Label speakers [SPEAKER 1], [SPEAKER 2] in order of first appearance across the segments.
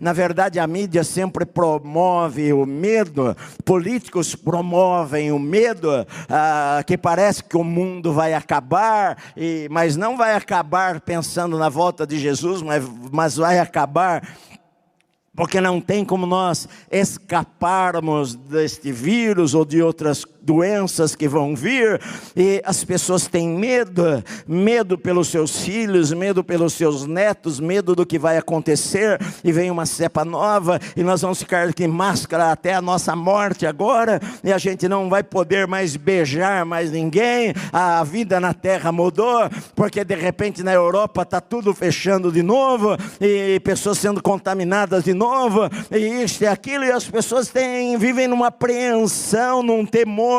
[SPEAKER 1] Na verdade, a mídia sempre promove o medo, políticos promovem o medo, que parece que o mundo vai acabar, mas não vai acabar pensando na volta de Jesus, mas vai acabar porque não tem como nós escaparmos deste vírus ou de outras doenças que vão vir, e as pessoas têm medo pelos seus filhos, medo pelos seus netos, medo do que vai acontecer, e vem uma cepa nova, e nós vamos ficar de máscara até a nossa morte agora, e a gente não vai poder mais beijar mais ninguém, a vida na terra mudou, porque de repente na Europa está tudo fechando de novo, e pessoas sendo contaminadas de novo, e isso e aquilo, e as pessoas vivem numa apreensão, num temor,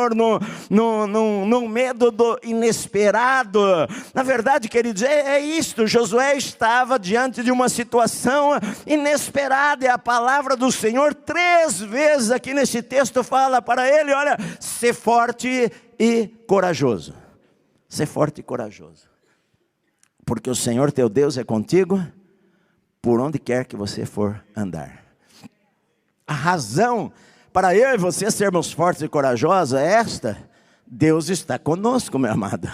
[SPEAKER 1] num medo do inesperado. Na verdade, queridos, é isto. Josué estava diante de uma situação inesperada, e a palavra do Senhor 3 vezes aqui nesse texto fala para ele: olha, ser forte e corajoso. Ser forte e corajoso, porque o Senhor teu Deus é contigo por onde quer que você for andar. A razão para eu e você sermos fortes e corajosos é esta: Deus está conosco, meu amado.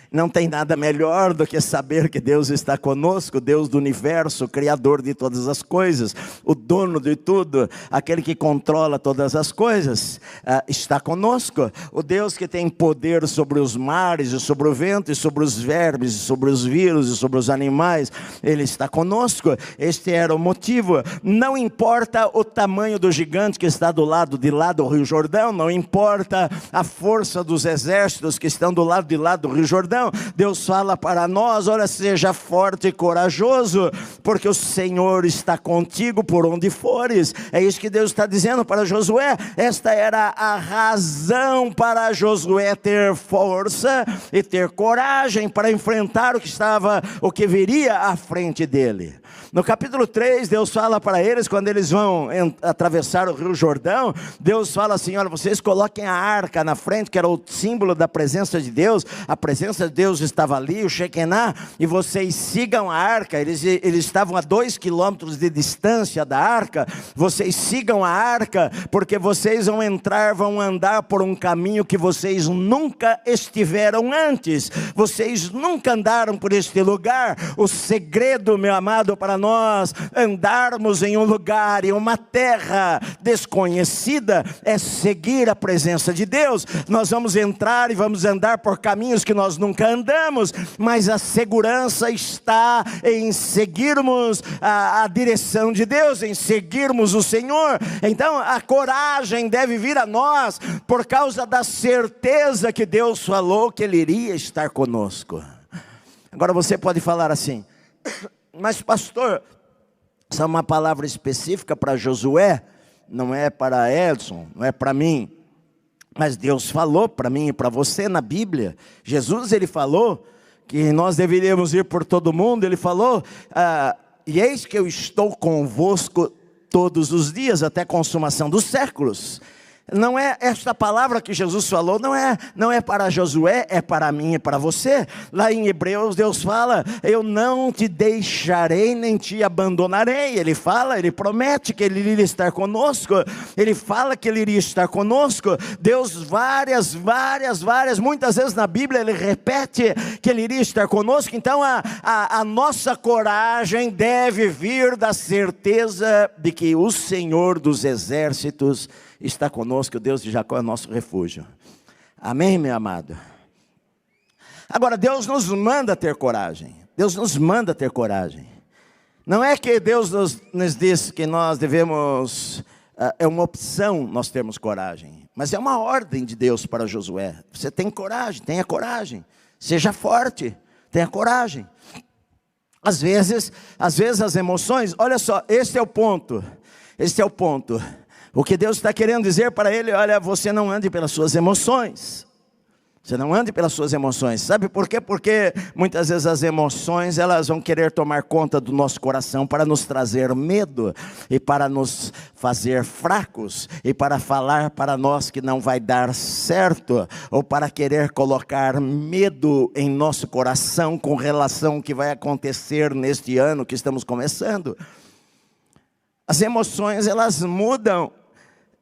[SPEAKER 1] Não tem nada melhor do que saber que Deus está conosco, Deus do universo, o Criador de todas as coisas, o dono de tudo, aquele que controla todas as coisas, está conosco. O Deus que tem poder sobre os mares, e sobre o vento, e sobre os vermes, e sobre os vírus, e sobre os animais, Ele está conosco. Este era o motivo. Não importa o tamanho do gigante que está do lado de lá do Rio Jordão, não importa a força dos exércitos que estão do lado de lá do Rio Jordão, Deus fala para nós: olha, seja forte e corajoso, porque o Senhor está contigo por onde fores. É isso que Deus está dizendo para Josué. Esta era a razão para Josué ter força e ter coragem para enfrentar o que viria à frente dele. No capítulo 3, Deus fala para eles, quando eles vão atravessar o Rio Jordão, Deus fala assim: olha, vocês coloquem a arca na frente, que era o símbolo da presença de Deus. A presença de Deus estava ali, o Shekinah, e vocês sigam a arca. Eles estavam a 2 quilômetros de distância da arca. Vocês sigam a arca, porque vocês vão andar por um caminho que vocês nunca estiveram antes. Vocês nunca andaram por este lugar. O segredo, meu amado, para nós andarmos em um lugar, em uma terra desconhecida, é seguir a presença de Deus. Nós vamos entrar e vamos andar por caminhos que nós nunca andamos, mas a segurança está em seguirmos a direção de Deus, em seguirmos o Senhor. Então a coragem deve vir a nós por causa da certeza que Deus falou que Ele iria estar conosco. Agora você pode falar assim: mas pastor, essa é uma palavra específica para Josué, não é para Edson, não é para mim. Mas Deus falou para mim e para você na Bíblia. Jesus, Ele falou que nós deveríamos ir por todo mundo. Ele falou: e eis que eu estou convosco todos os dias, até a consumação dos séculos. Não é esta palavra que Jesus falou, não é para Josué, é para mim e para você. Lá em Hebreus Deus fala: eu não te deixarei nem te abandonarei. Ele fala, Ele promete que Ele iria estar conosco. Ele fala que Ele iria estar conosco. Deus muitas vezes na Bíblia Ele repete que Ele iria estar conosco. Então a nossa coragem deve vir da certeza de que o Senhor dos exércitos está conosco. O Deus de Jacó é nosso refúgio. Amém, meu amado? Agora, Deus nos manda ter coragem. Deus nos manda ter coragem. Não é que Deus nos diz que nós devemos, é uma opção nós termos coragem, mas é uma ordem de Deus para Josué. Você tem coragem, tenha coragem. Seja forte, tenha coragem. Às vezes as emoções, olha só, este é o ponto. O que Deus está querendo dizer para ele: olha, você não ande pelas suas emoções. Você não ande pelas suas emoções. Sabe por quê? Porque muitas vezes as emoções, elas vão querer tomar conta do nosso coração para nos trazer medo, e para nos fazer fracos, e para falar para nós que não vai dar certo, ou para querer colocar medo em nosso coração com relação ao que vai acontecer neste ano que estamos começando. As emoções, elas mudam.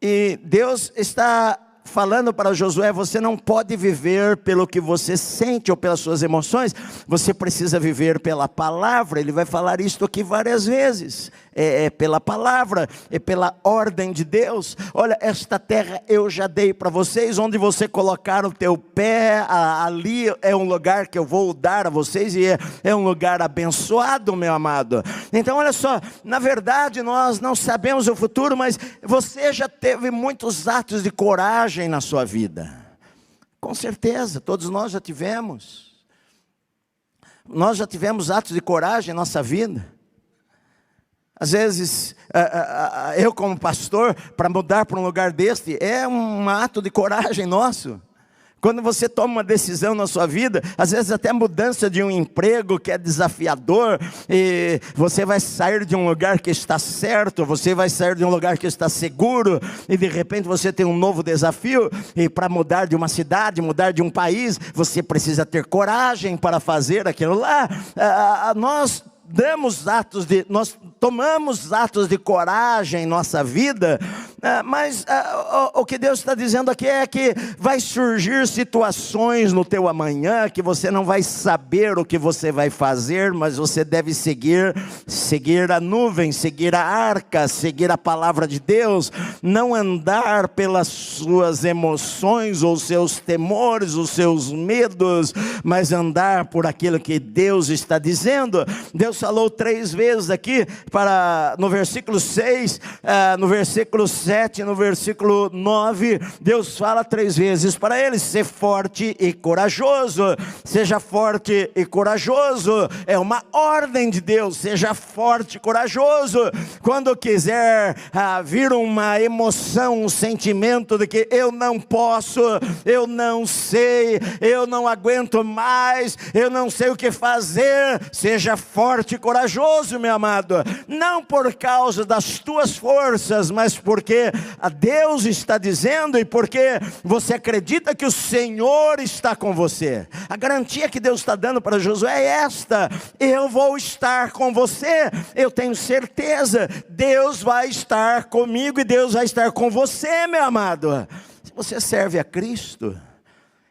[SPEAKER 1] E Deus está falando para Josué: você não pode viver pelo que você sente ou pelas suas emoções, você precisa viver pela palavra. Ele vai falar isto aqui várias vezes. É pela palavra, é pela ordem de Deus. Olha, esta terra eu já dei para vocês, onde você colocar o teu pé, ali é um lugar que eu vou dar a vocês, e é um lugar abençoado, meu amado. Então olha só, na verdade nós não sabemos o futuro, mas você já teve muitos atos de coragem na sua vida, com certeza, todos nós já tivemos. Nós já tivemos atos de coragem em nossa vida. Às vezes, eu como pastor, para mudar para um lugar deste, é um ato de coragem nosso. Quando você toma uma decisão na sua vida, às vezes até mudança de um emprego que é desafiador, e você vai sair de um lugar que está certo, você vai sair de um lugar que está seguro, e de repente você tem um novo desafio, e para mudar de uma cidade, mudar de um país, você precisa ter coragem para fazer aquilo lá. Nós tomamos atos de coragem em nossa vida, mas o que Deus está dizendo aqui é que vai surgir situações no teu amanhã, que você não vai saber o que você vai fazer, mas você deve seguir a nuvem, seguir a arca, seguir a palavra de Deus, não andar pelas suas emoções, ou seus temores, os seus medos, mas andar por aquilo que Deus está dizendo. Deus falou 3 vezes aqui, no versículo 6, no versículo 7, no versículo 9, Deus fala 3 vezes para eles: ser forte e corajoso. Seja forte e corajoso, é uma ordem de Deus. Seja forte e corajoso. Quando quiser vir uma emoção, um sentimento de que eu não posso, eu não sei, eu não aguento mais, eu não sei o que fazer, seja forte e corajoso, meu amado, não por causa das tuas forças, mas porque Deus está dizendo, e porque você acredita que o Senhor está com você. A garantia que Deus está dando para Josué é esta: eu vou estar com você, eu tenho certeza, Deus vai estar comigo e Deus vai estar com você, meu amado. Se você serve a Cristo,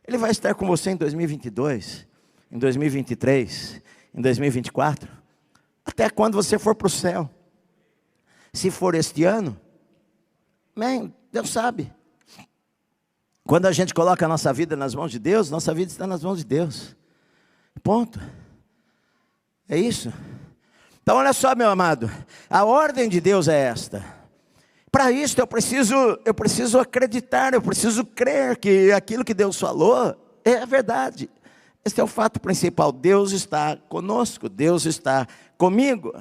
[SPEAKER 1] Ele vai estar com você em 2022, em 2023, em 2024, até quando você for para o céu. Se for este ano, Deus sabe. Quando a gente coloca a nossa vida nas mãos de Deus, nossa vida está nas mãos de Deus. Ponto. É isso. Então olha só, meu amado, a ordem de Deus é esta. Para isso eu preciso acreditar, eu preciso crer que aquilo que Deus falou é a verdade. Esse é o fato principal: Deus está conosco, Deus está comigo.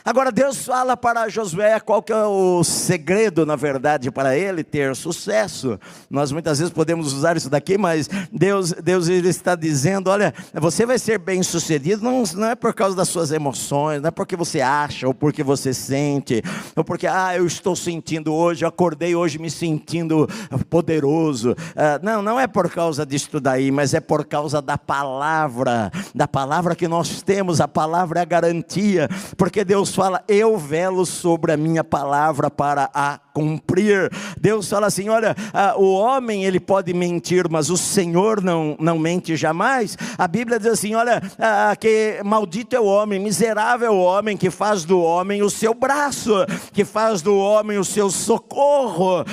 [SPEAKER 1] Agora Deus fala para Josué qual que é o segredo, na verdade, para ele ter sucesso. Nós muitas vezes podemos usar isso daqui, mas Deus ele está dizendo: olha, você vai ser bem sucedido, não é por causa das suas emoções, não é porque você acha, ou porque você sente, ou porque, eu estou sentindo hoje, eu acordei hoje me sentindo poderoso. Não é por causa disso daí, mas é por causa da palavra que nós temos. A palavra é a garantia, porque Deus fala: eu velo sobre a minha palavra para a cumprir. Deus fala assim: olha, o homem ele pode mentir, mas o Senhor não mente jamais. A Bíblia diz assim: olha, que maldito é o homem, miserável é o homem que faz do homem o seu braço, que faz do homem o seu socorro.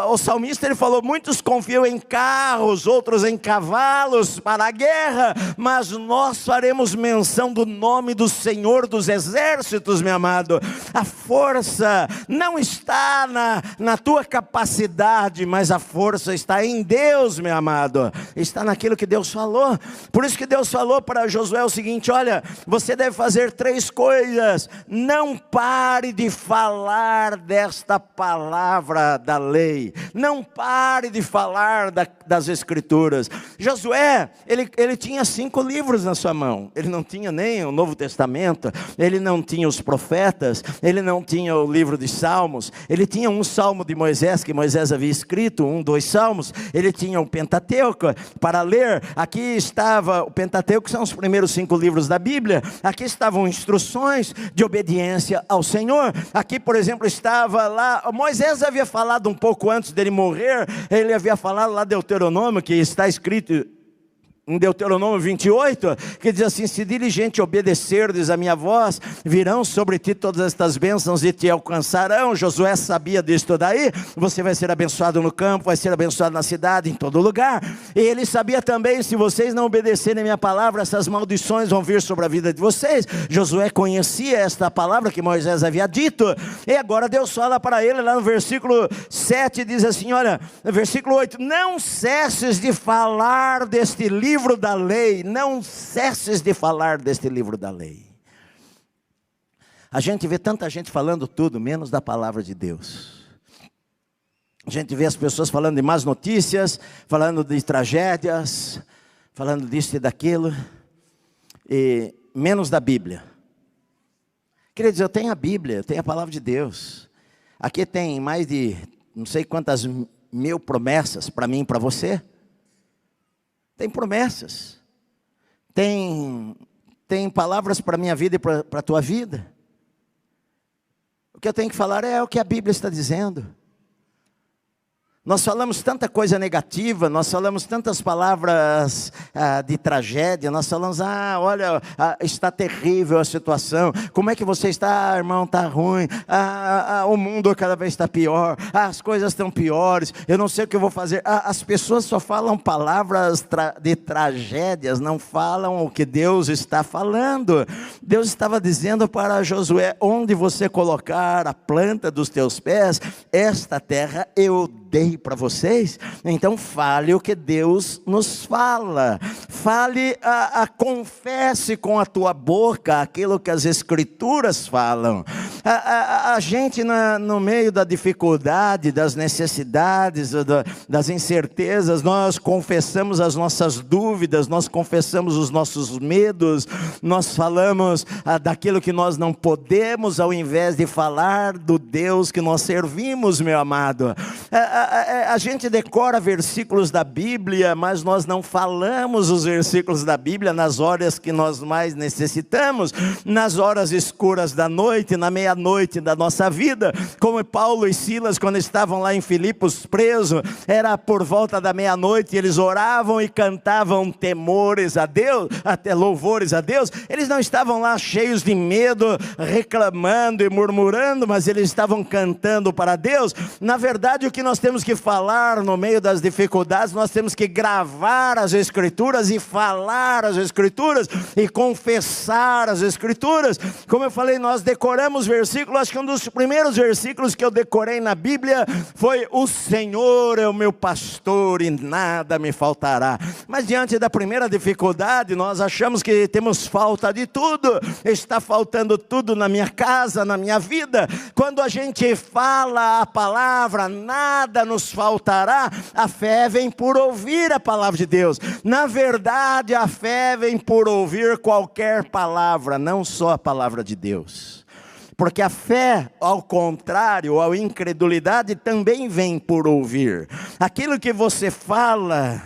[SPEAKER 1] O salmista ele falou: muitos confiam em carros, outros em cavalos para a guerra, mas nós faremos menção do nome do Senhor dos exércitos, meu amado. A força não está na tua capacidade, mas a força está em Deus, meu amado. Está naquilo que Deus falou. Por isso que Deus falou para Josué o seguinte: olha, você deve fazer 3 coisas. Não pare de falar desta palavra da lei. Não pare de falar das Escrituras. Josué, ele tinha 5 livros na sua mão. Ele não tinha nem o Novo Testamento, Testamento, ele não tinha os profetas, ele não tinha o livro de Salmos, ele tinha um salmo de Moisés, que Moisés havia escrito, 2 salmos, ele tinha o Pentateuco para ler. Aqui estava o Pentateuco, que são os primeiros 5 livros da Bíblia, aqui estavam instruções de obediência ao Senhor. Aqui, por exemplo, estava lá, Moisés havia falado um pouco antes dele morrer, ele havia falado lá Deuteronômio, que está escrito em Deuteronômio 28, que diz assim: se diligente obedecerdes a minha voz, virão sobre ti todas estas bênçãos e te alcançarão. Josué sabia disto daí, você vai ser abençoado no campo, vai ser abençoado na cidade, em todo lugar. E ele sabia também, se vocês não obedecerem a minha palavra, essas maldições vão vir sobre a vida de vocês. Josué conhecia esta palavra que Moisés havia dito, e agora Deus fala para ele, lá no versículo 7, diz assim, olha, no versículo 8, não cesses de falar deste livro da lei, não cesses de falar deste livro da lei. A gente vê tanta gente falando tudo, menos da palavra de Deus. A gente vê as pessoas falando de más notícias, falando de tragédias, falando disso e daquilo, e menos da Bíblia. Queridos, eu tenho a Bíblia, eu tenho a palavra de Deus. Aqui tem mais de não sei quantas mil promessas para mim e para você. Tem promessas, tem palavras para a minha vida e para a tua vida. O que eu tenho que falar é o que a Bíblia está dizendo. Nós falamos tanta coisa negativa, nós falamos tantas palavras de tragédia, nós falamos, olha, está terrível a situação, como é que você está, irmão, está ruim, o mundo cada vez está pior, as coisas estão piores, eu não sei o que eu vou fazer. As pessoas só falam palavras de tragédias, não falam o que Deus está falando. Deus estava dizendo para Josué, onde você colocar a planta dos teus pés, esta terra eu dei para vocês. Então fale o que Deus nos fala, fale, confesse com a tua boca aquilo que as Escrituras falam. A gente no meio da dificuldade, das necessidades, das incertezas, nós confessamos as nossas dúvidas, nós confessamos os nossos medos, nós falamos daquilo que nós não podemos, ao invés de falar do Deus que nós servimos, meu amado. A gente decora versículos da Bíblia, mas nós não falamos os versículos da Bíblia nas horas que nós mais necessitamos, nas horas escuras da noite, na meia-noite da nossa vida, como Paulo e Silas, quando estavam lá em Filipos presos, era por volta da meia-noite, eles oravam e cantavam temores a Deus, até louvores a Deus. Eles não estavam lá cheios de medo, reclamando e murmurando, mas eles estavam cantando para Deus. Na verdade, o que nós temos que falar no meio das dificuldades, nós temos que gravar as Escrituras e falar as Escrituras e confessar as Escrituras. Como eu falei, nós decoramos versículos. Acho que um dos primeiros versículos que eu decorei na Bíblia foi: o Senhor é o meu pastor e nada me faltará. Mas diante da primeira dificuldade, nós achamos que temos falta de tudo, está faltando tudo na minha casa, na minha vida. Quando a gente fala a palavra, nada nos faltará. A fé vem por ouvir a palavra de Deus. Na verdade, a fé vem por ouvir qualquer palavra, não só a palavra de Deus. Porque a fé, ao contrário, a incredulidade também vem por ouvir. Aquilo que você fala,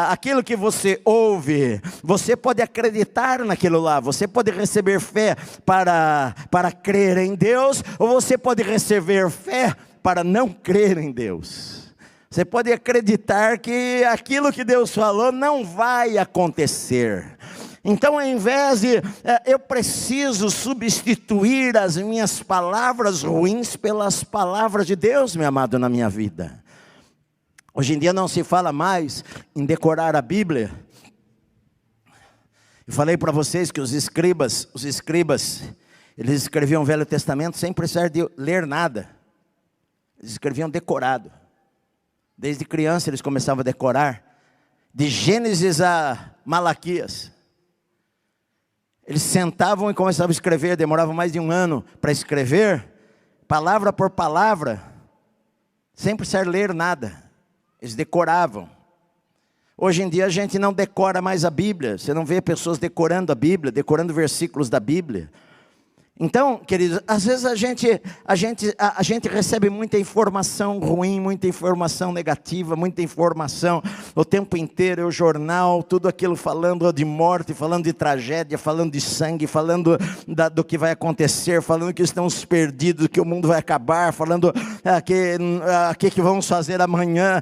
[SPEAKER 1] aquilo que você ouve, você pode acreditar naquilo lá, você pode receber fé para crer em Deus, ou você pode receber fé para não crer em Deus. Você pode acreditar que aquilo que Deus falou não vai acontecer. Então, ao invés de eu preciso substituir as minhas palavras ruins pelas palavras de Deus, meu amado, na minha vida. Hoje em dia não se fala mais em decorar a Bíblia. Eu falei para vocês que os escribas, eles escreviam o Velho Testamento sem precisar de ler nada. Eles escreviam decorado. Desde criança eles começavam a decorar. De Gênesis a Malaquias. Eles sentavam e começavam a escrever. Demoravam mais de um ano para escrever, palavra por palavra, sem precisar ler nada. Eles decoravam. Hoje em dia a gente não decora mais a Bíblia. Você não vê pessoas decorando a Bíblia, decorando versículos da Bíblia. Então, queridos, às vezes a gente recebe muita informação ruim, muita informação negativa, muita informação o tempo inteiro, o jornal, tudo aquilo falando de morte, falando de tragédia, falando de sangue, falando do que vai acontecer, falando que estamos perdidos, que o mundo vai acabar, falando que vamos fazer amanhã,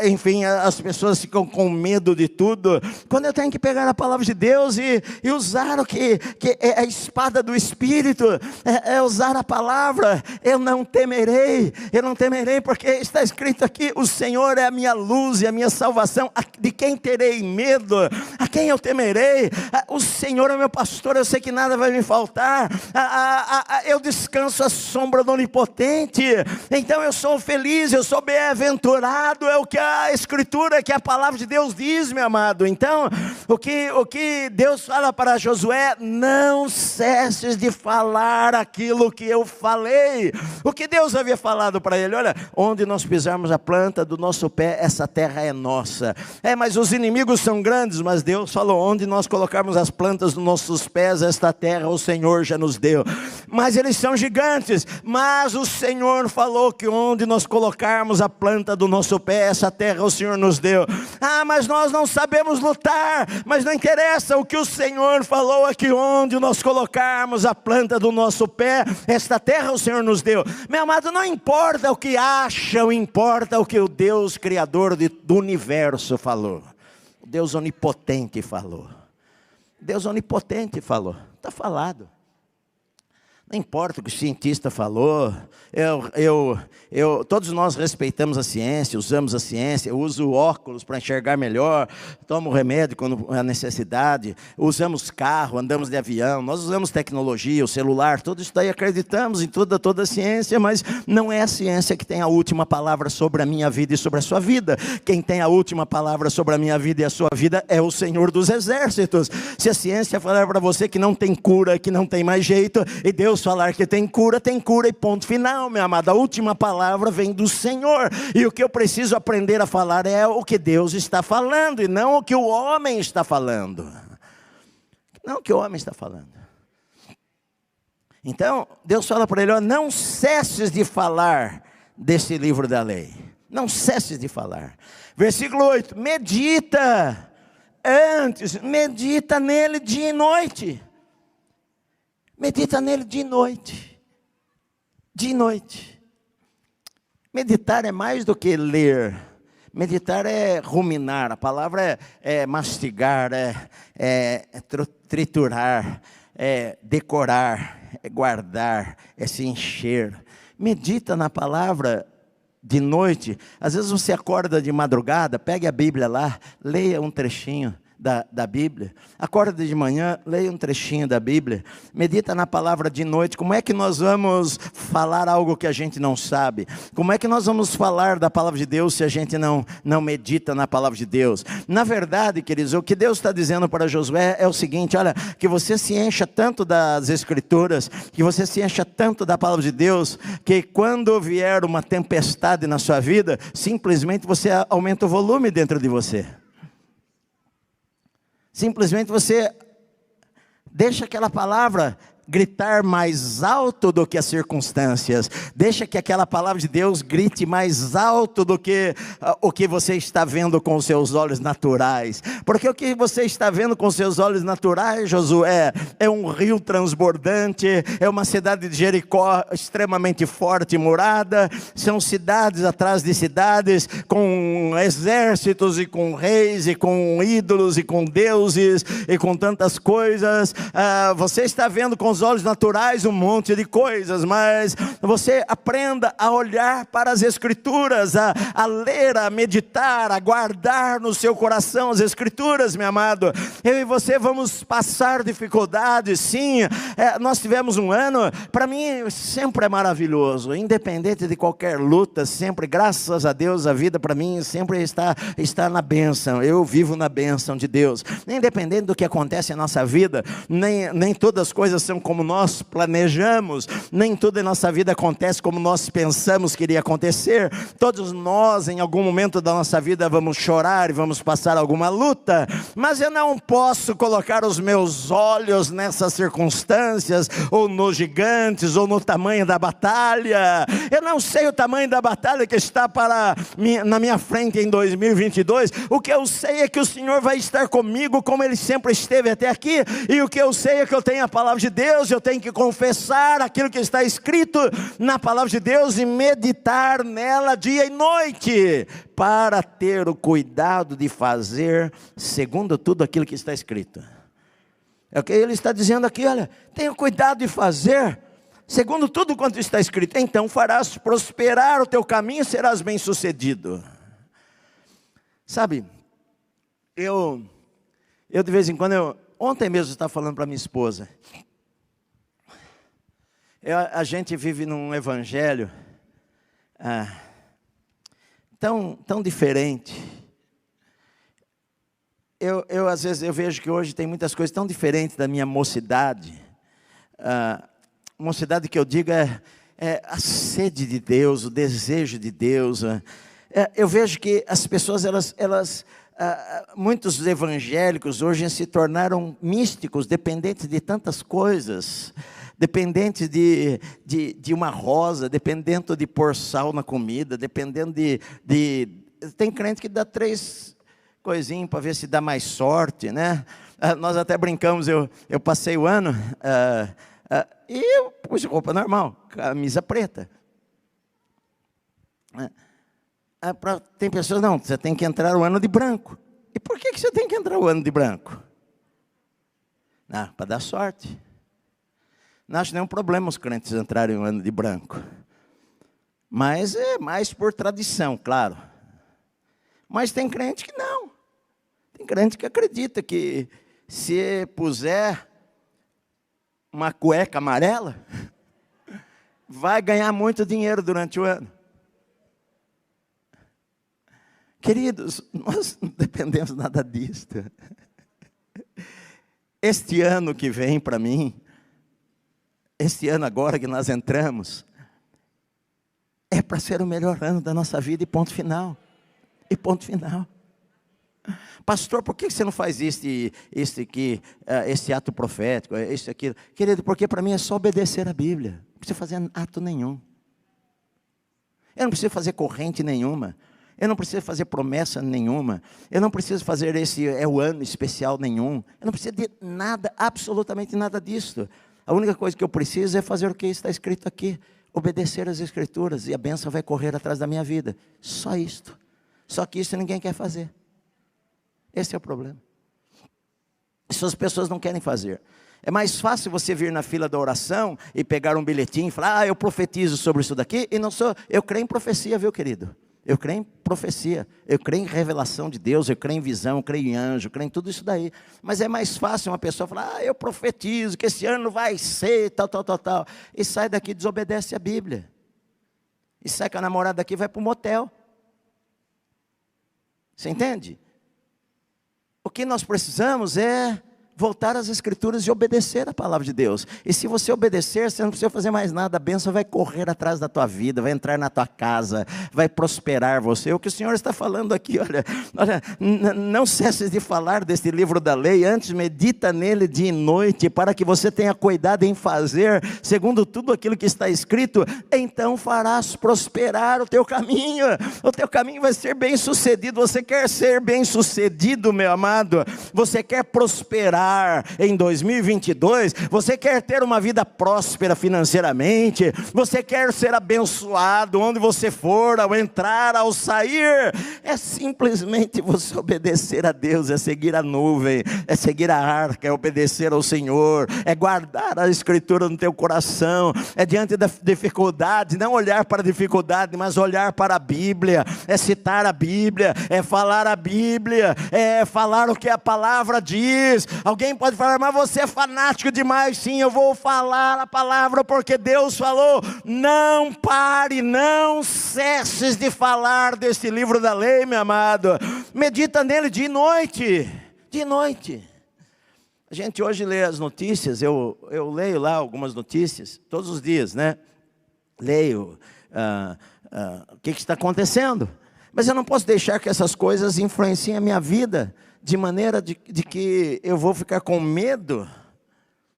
[SPEAKER 1] enfim, as pessoas ficam com medo de tudo, quando eu tenho que pegar a palavra de Deus e usar o que é a espada do Espírito, é usar a palavra. Eu não temerei porque está escrito aqui, o Senhor é a minha luz e a minha salvação, de quem terei medo? A quem eu temerei? O Senhor é meu pastor, eu sei que nada vai me faltar, eu descanso à sombra do Onipotente, então eu sou feliz, eu sou bem-aventurado, é o que a Escritura, que a palavra de Deus diz, meu amado. Então, o que Deus fala para Josué: não cesse de falar aquilo que eu falei. O que Deus havia falado para ele: olha, onde nós pisarmos a planta do nosso pé, essa terra é nossa. Mas os inimigos são grandes, mas Deus falou: onde nós colocarmos as plantas dos nossos pés, esta terra o Senhor já nos deu. Mas eles são gigantes, mas o Senhor falou que onde nós colocarmos a planta do nosso pé, essa terra o Senhor nos deu. Mas nós não sabemos lutar, mas não interessa, o que o Senhor falou é que onde nós colocarmos a planta do nosso pé, esta terra o Senhor nos deu. Meu amado, não importa o que acham, importa o que o Deus Criador do universo falou. O Deus onipotente falou. Deus onipotente falou. Está falado. Não importa o que o cientista falou, todos nós respeitamos a ciência, usamos a ciência, eu uso óculos para enxergar melhor, tomo remédio quando há necessidade, usamos carro, andamos de avião, nós usamos tecnologia, o celular, tudo isso daí acreditamos em toda a ciência, mas não é a ciência que tem a última palavra sobre a minha vida e sobre a sua vida. Quem tem a última palavra sobre a minha vida e a sua vida é o Senhor dos Exércitos. Se a ciência falar para você que não tem cura, que não tem mais jeito, e Deus falar que tem cura e ponto final, meu amado. A última palavra vem do Senhor, e o que eu preciso aprender a falar é o que Deus está falando, e não o que o homem está falando. Não o que o homem está falando. Então, Deus fala para ele: não cesses de falar desse livro da lei. Não cesses de falar. Versículo 8, medita nele dia e noite. Medita nele de noite. De noite. Meditar é mais do que ler. Meditar é ruminar. A palavra é mastigar, é triturar, é decorar, é guardar, é se encher. Medita na palavra de noite. Às vezes você acorda de madrugada, pegue a Bíblia lá, leia um trechinho da Bíblia, acorda de manhã, leia um trechinho da Bíblia, medita na palavra de noite. Como é que nós vamos falar algo que a gente não sabe? Como é que nós vamos falar da palavra de Deus se a gente não medita na palavra de Deus? Na verdade, queridos, o que Deus está dizendo para Josué é o seguinte: olha, que você se encha tanto das Escrituras, que você se encha tanto da palavra de Deus, que quando vier uma tempestade na sua vida, simplesmente você aumenta o volume dentro de você. Simplesmente você deixa aquela palavra gritar mais alto do que as circunstâncias. Deixa que aquela palavra de Deus grite mais alto do que o que você está vendo com os seus olhos naturais. Porque o que você está vendo com os seus olhos naturais, Josué, é um rio transbordante, é uma cidade de Jericó extremamente forte e murada, são cidades atrás de cidades, com exércitos e com reis e com ídolos e com deuses e com tantas coisas. Você está vendo com os olhos naturais um monte de coisas, mas você aprenda a olhar para as Escrituras, a ler, a meditar, a guardar no seu coração as Escrituras, meu amado. Eu e você vamos passar dificuldades, sim. Nós tivemos um ano, para mim sempre é maravilhoso, independente de qualquer luta, sempre, graças a Deus, a vida para mim sempre está na bênção. Eu vivo na bênção de Deus, independente do que acontece na nossa vida, nem todas as coisas são como nós planejamos, nem tudo em nossa vida acontece como nós pensamos que iria acontecer. Todos nós, em algum momento da nossa vida, vamos chorar e vamos passar alguma luta, mas eu não posso colocar os meus olhos nessas circunstâncias, ou nos gigantes, ou no tamanho da batalha. Eu não sei o tamanho da batalha que está na minha frente em 2022, o que eu sei é que o Senhor vai estar comigo como Ele sempre esteve até aqui, e o que eu sei é que eu tenho a palavra de Deus, eu tenho que confessar aquilo que está escrito na palavra de Deus, e meditar nela dia e noite, para ter o cuidado de fazer segundo tudo aquilo que está escrito. É o que Ele está dizendo aqui, olha, tenha cuidado de fazer segundo tudo quanto está escrito, então farás prosperar o teu caminho e serás bem sucedido. Sabe, eu de vez em quando, ontem mesmo eu estava falando para minha esposa, a gente vive num evangelho tão diferente. Eu às vezes eu vejo que hoje tem muitas coisas tão diferentes da minha mocidade. Mocidade que eu digo é a sede de Deus, o desejo de Deus. Eu vejo que as pessoas, muitos evangélicos hoje se tornaram místicos, dependentes de tantas coisas, dependentes de uma rosa, dependendo de pôr sal na comida, dependendo tem crente que dá 3 coisinhas para ver se dá mais sorte, né? Nós até brincamos, eu passei o ano, e eu pus roupa normal, camisa preta. Tem pessoas, não, você tem que entrar o ano de branco. E por que você tem que entrar o ano de branco? Para dar sorte. Não acho nenhum problema os crentes entrarem o ano de branco. Mas é mais por tradição, claro. Mas tem crente que não. Tem crente que acredita que se puser uma cueca amarela, vai ganhar muito dinheiro durante o ano. Queridos, nós não dependemos nada disso. Este ano que vem para mim, este ano agora que nós entramos, é para ser o melhor ano da nossa vida, e ponto final. E ponto final. Pastor, por que você não faz esse ato profético, esse aquilo? Querido, porque para mim é só obedecer a Bíblia. Não precisa fazer ato nenhum. Eu não preciso fazer corrente nenhuma. Eu não preciso fazer promessa nenhuma. Eu não preciso fazer o ano especial nenhum. Eu não preciso de nada, absolutamente nada disso. A única coisa que eu preciso é fazer o que está escrito aqui. Obedecer às Escrituras, e a bênção vai correr atrás da minha vida. Só isto. Só que isso ninguém quer fazer. Esse é o problema. Isso as pessoas não querem fazer. É mais fácil você vir na fila da oração e pegar um bilhetinho e falar, eu profetizo sobre isso daqui, e não sou, eu creio em profecia, viu, querido? Eu creio em profecia, eu creio em revelação de Deus, eu creio em visão, eu creio em anjo, eu creio em tudo isso daí. Mas é mais fácil uma pessoa falar, eu profetizo que esse ano vai ser tal, e sai daqui e desobedece a Bíblia. E sai com a namorada daqui e vai para o motel. Você entende? O que nós precisamos é voltar às Escrituras e obedecer a palavra de Deus. E se você obedecer, você não precisa fazer mais nada. A bênção vai correr atrás da tua vida, vai entrar na tua casa, vai prosperar você. O que o Senhor está falando aqui, olha, não cesses de falar deste livro da lei, antes medita nele dia e noite, para que você tenha cuidado em fazer, segundo tudo aquilo que está escrito, então farás prosperar o teu caminho vai ser bem sucedido. Você quer ser bem sucedido, meu amado? Você quer prosperar em 2022, você quer ter uma vida próspera financeiramente, você quer ser abençoado onde você for, ao entrar, ao sair, é simplesmente você obedecer a Deus, é seguir a nuvem, é seguir a arca, é obedecer ao Senhor, é guardar a Escritura no teu coração, é diante da dificuldade, não olhar para a dificuldade, mas olhar para a Bíblia, é citar a Bíblia, é falar a Bíblia, é falar o que a palavra diz. Alguém pode falar, mas você é fanático demais. Sim, eu vou falar a palavra porque Deus falou. Não pare, não cesses de falar deste livro da lei, meu amado. Medita nele de noite, de noite. A gente hoje lê as notícias, eu leio lá algumas notícias, todos os dias, né? Leio o que está acontecendo. Mas eu não posso deixar que essas coisas influenciem a minha vida, de maneira de que eu vou ficar com medo